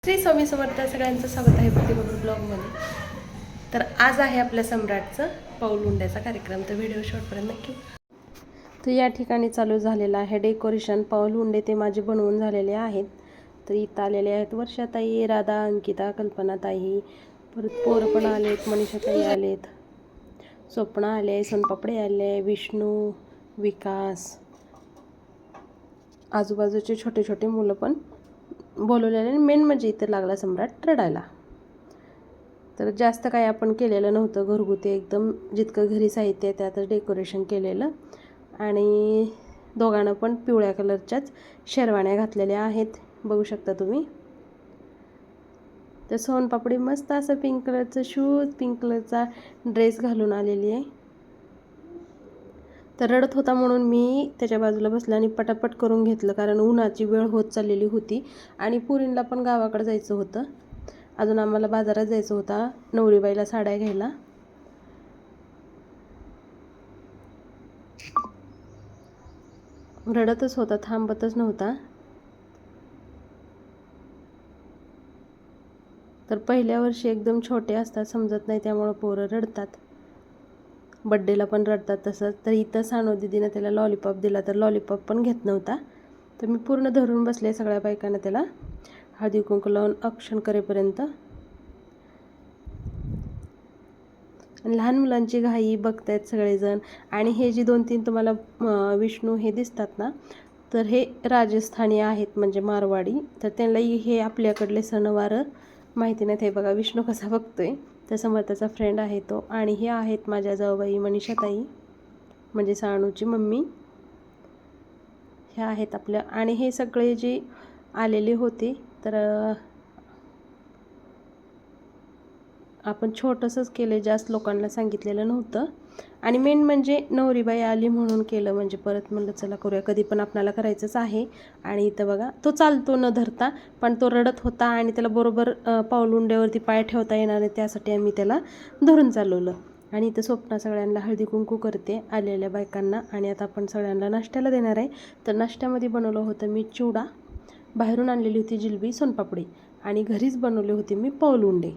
श्री स्वामी समर्थ सगळ्यांचं स्वागत आहे प्रतिबबर ब्लॉगमध्ये। तर आज आहे आपल्या सम्राटचं पाऊल उंड्याचा कार्यक्रम, तर व्हिडिओ शॉर्टपर्यंत नक्की। तर या ठिकाणी चालू झालेलं आहे डेकोरेशन। पाऊल उंडे ते माझे बनवून झालेले आहेत। तर इथं आलेले आहेत वर्षाताई, राधा, अंकिता, कल्पनाताई, परत पोरं पण आलेत, मनीषाताई आलेत, स्वप्ना आले, सोनपापडे आले, विष्णू, विकास, आजूबाजूचे छोटे छोटे मुलं पण बोलवलेले। मेन म्हणजे इथं लागला सम्राट रडायला। तर जास्त काही आपण केलेलं नव्हतं, घरगुती एकदम जितकं घरी साहित्य आहे त्यातच डेकोरेशन केलेलं। आणि दोघांना पण पिवळ्या कलरच्याच शेरवाण्या घातलेल्या आहेत, बघू शकता तुम्ही। तर सोनपापडी मस्त असं पिंक कलरचं शूज, पिंक कलरचा ड्रेस घालून आलेली आहे। तर रडत होता म्हणून मी त्याच्या बाजूला बसले आणि पटापट करून घेतलं, कारण उन्हाची वेळ होत चाललेली होती आणि पुरींला पण गावाकडे जायचं होतं। अजून आम्हाला बाजारात जायचं होता नवरीबाईला साड्या घ्यायला। रडतच होता, थांबतच नव्हता। तर पहिल्या वर्षी एकदम छोटे असतात, समजत नाही, त्यामुळे पोरं रडतात, बड्डेला पण रडतात तसंच। तर इथं सानू दीदीनं त्याला लॉलीपॉप दिला, तर लॉलीपॉप पण घेत नव्हता। तर मी पूर्ण धरून बसले सगळ्या बायकांना त्याला हळदी कुंकू लावून औक्षण करेपर्यंत। लहान मुलांची घाई बघतायत सगळेजण। आणि हे जी 2-3 तुम्हाला विष्णू हे दिसतात ना, तर हे राजस्थानी आहेत, म्हणजे मारवाडी। तर त्यांनाही हे आपल्याकडले सणवार माहिती नाहीत। हे बघा विष्णू कसा बघतोय, तर समर्थाचा फ्रेंड आहे तो। आणि हे आहेत माझ्या जाऊबाई मनीषाताई, म्हणजे सानूची मम्मी, ह्या आहेत आपल्या। आणि हे सगळे जे आलेले होते, तर आपण छोटंसंच केलं, जास्त लोकांना सांगितलेलं नव्हतं। आणि मेन म्हणजे नवरीबाई आली म्हणून केलं, म्हणजे परत म्हणलं चला करूया, कधी पण आपल्याला करायचंच आहे। आणि इथं बघा तो चालतो न धरता, पण तो रडत होता आणि त्याला बरोबर पाऊल उंड्यावरती पाय ठेवता येणार नाही, त्यासाठी आम्ही त्याला धरून चालवलं। आणि इथं स्वप्ना सगळ्यांना हळदी कुंकू करते आलेल्या बायकांना। आणि आता आपण सगळ्यांना नाश्त्याला देणार आहे। तर नाश्त्यामध्ये बनवलं होतं मी चिवडा, बाहेरून आणलेली होती जिलबी, सोनपापडी, आणि घरीच बनवले होते मी पाऊल उंडे।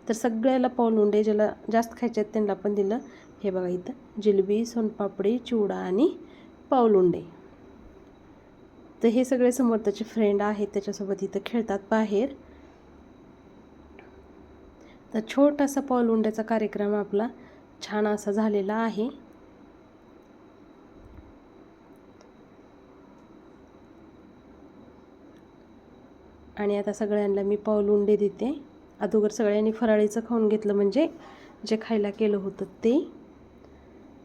तर सगळ्याला पाऊल उंडे, ज्याला जास्त खायचे आहेत त्यांना पण दिलं। हे बघा इथं जिलबी, सोनपापडी, चिवडा आणि पाऊल उंडे। तर हे सगळे समर्थाचे फ्रेंड आहेत, त्याच्यासोबत इथं खेळतात बाहेर। तर छोटासा पाऊल उंड्याचा कार्यक्रम आपला छान असा झालेला आहे। आणि आता सगळ्यांना मी पाऊल उंडे देते। अगोदर सगळ्यांनी फराळीचं खाऊन घेतलं, म्हणजे जे खायला केलं होतं ते।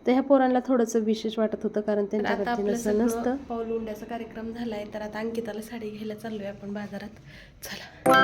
तर ह्या पोरांना थोडंसं विशेष वाटत होतं, कारण त्यांच्याकडे नसतं। पाऊल उंड्याचा कार्यक्रम झालाय, तर आता अंकिताला साडी घ्यायला चाललोय आपण बाजारात, चला।